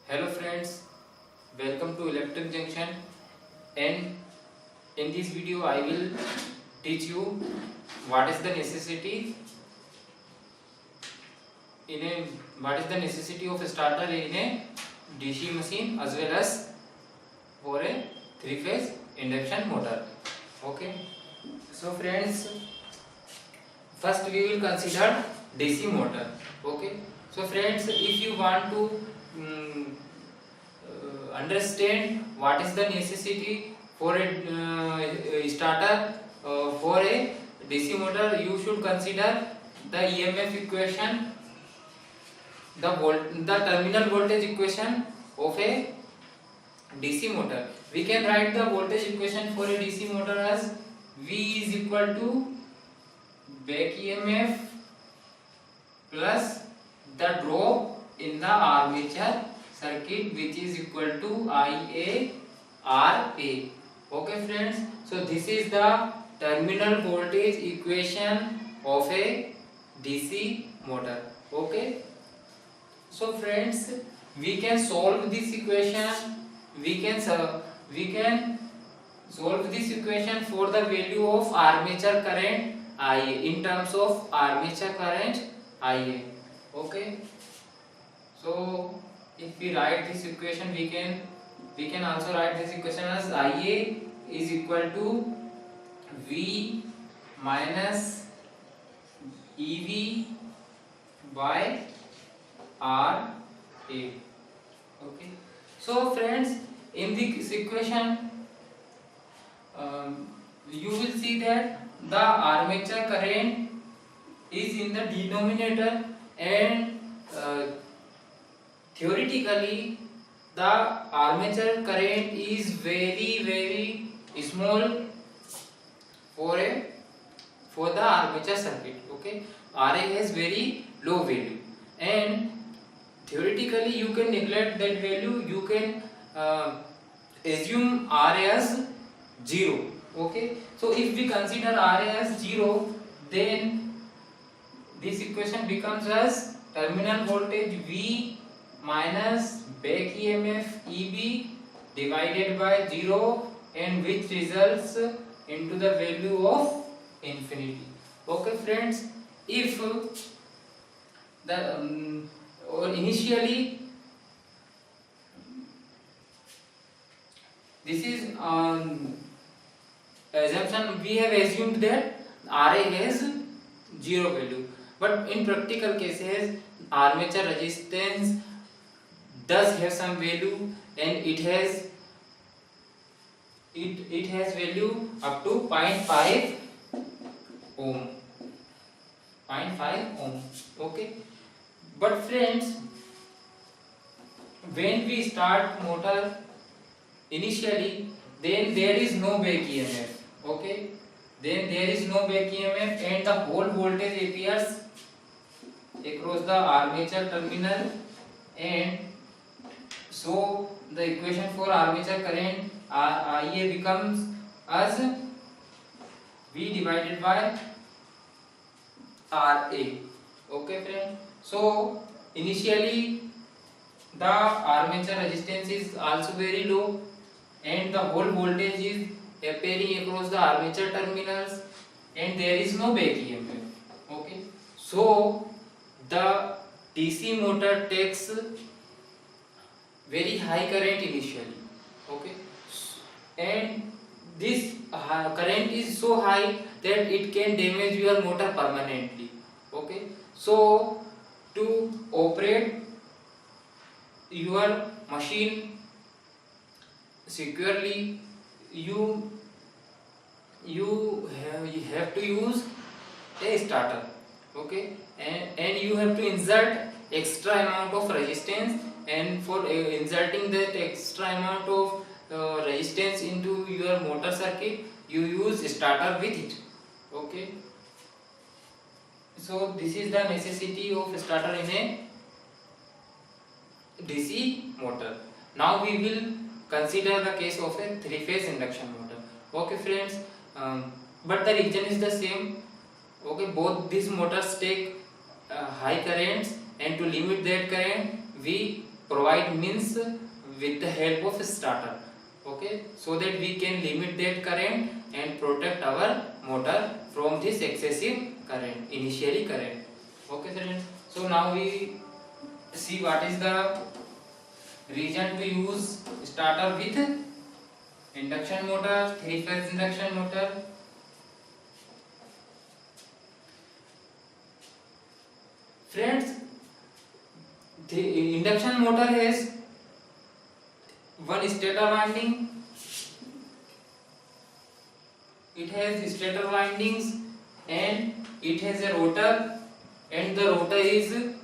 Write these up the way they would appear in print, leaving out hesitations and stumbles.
Hello friends, welcome to Electric Junction, and in this video I will teach you what is the necessity of a starter in a DC machine as well as for a three-phase induction motor. Okay, so friends, first we will consider DC motor. Okay, so friends, if you want to understand what is the necessity for a starter for a DC motor, you should consider the EMF equation, the terminal voltage equation of a DC motor. We can write the voltage equation for a DC motor as V is equal to back EMF plus the drop in the armature circuit, which is equal to IA RA. Okay friends, so this is the terminal voltage equation of a DC motor. Okay, so friends, we can solve this equation. We can solve this equation for the value of armature current IA in terms of armature current IA. Okay, so if we write this equation, we can also write this equation as IA is equal to V minus EV by RA. Okay, so friends, in this equation you will see that the armature current is in the denominator, and theoretically the armature current is very small for the armature circuit. Okay, RA has very low value, and theoretically you can neglect that value. You can assume RA as 0. Okay, so if we consider RA as 0, then this equation becomes as terminal voltage V minus back EMF EB divided by 0, and which results into the value of infinity. Okay friends, if the or initially this is assumption, we have assumed that RA has 0 value, but in practical cases armature resistance does have some value, and it has value up to 0.5 ohm. 0.5 ohm. Okay, but friends, when we start motor initially, then there is no back EMF. Okay, then there is no back EMF, and the whole voltage appears across the armature terminal, and so the equation for armature current IA becomes as V divided by RA. Okay friend, so initially the armature resistance is also very low, and the whole voltage is appearing across the armature terminals, and there is no back EMF. Okay, so the DC motor takes very high current initially. Okay, and this current is so high that it can damage your motor permanently. Okay, so to operate your machine securely, you have to use a starter. Okay, and you have to insert extra amount of resistance, and for inserting that extra amount of resistance into your motor circuit, you use starter with it. Okay, so this is the necessity of starter in a DC motor. Now we will consider the case of a three-phase induction motor. Okay friends, but the reason is the same. Okay, both these motors take high currents, and to limit that current we provide means with the help of starter. Okay, so that we can limit that current and protect our motor from this excessive current, initially current. Okay friends, so now we see what is the reason to use starter with induction motor, 3-phase induction motor. Friends, the induction motor has one stator winding. It has stator windings and it has a rotor, and the rotor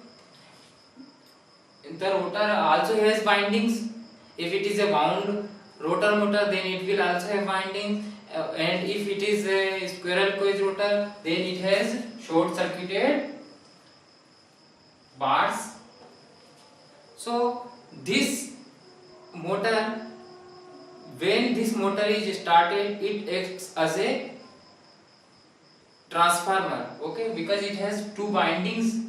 also has windings. If it is a wound rotor motor, then it will also have windings, and if it is a squirrel cage rotor, then it has short circuited bars. So this motor, when this motor is started, it acts as a transformer. Okay, because it has two windings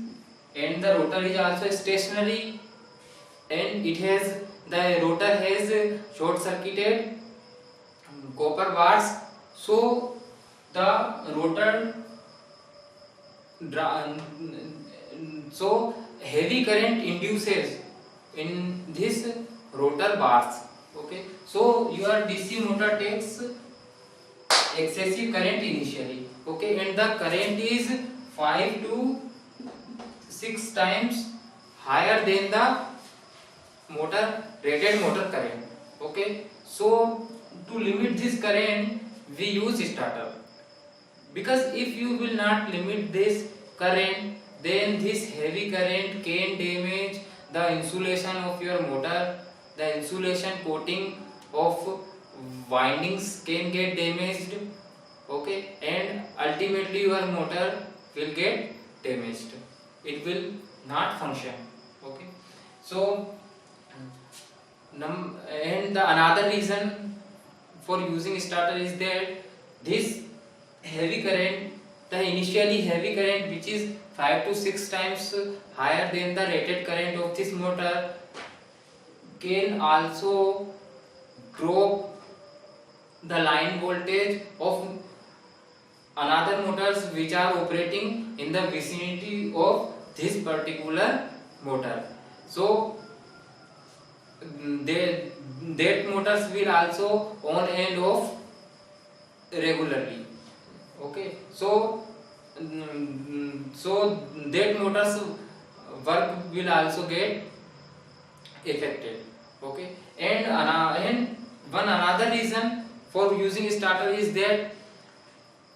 and the rotor is also stationary, and the rotor has short circuited copper bars. So the rotor so heavy current induces in this rotor bars. Okay, so your DC motor takes excessive current initially. Okay, and the current is 5 to 6 times higher than the rated motor current. Okay, so to limit this current we use starter, because if you will not limit this current, then this heavy current can damage the insulation of your motor. The insulation coating of windings can get damaged. Okay, and ultimately your motor will get damaged, it will not function. Okay, so and the another reason for using starter is that this heavy current, the initially heavy current, which is 5 to 6 times higher than the rated current of this motor, can also drop the line voltage of another motors which are operating in the vicinity of this particular motor. So that motors will also on and off regularly. Okay, so that motors work will also get affected. Okay, and one another reason for using starter is that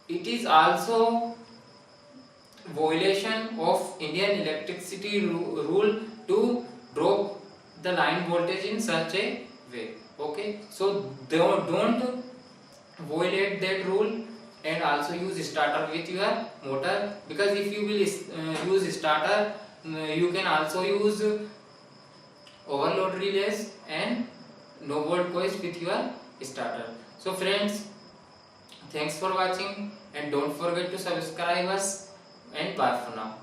it is also violation of Indian electricity rule to drop the line voltage in such a way. Okay, so don't violate that rule and also use starter with your motor, because if you will use starter, you can also use overload relays and no volt coils with your starter. So friends, thanks for watching and don't forget to subscribe us, and bye for now.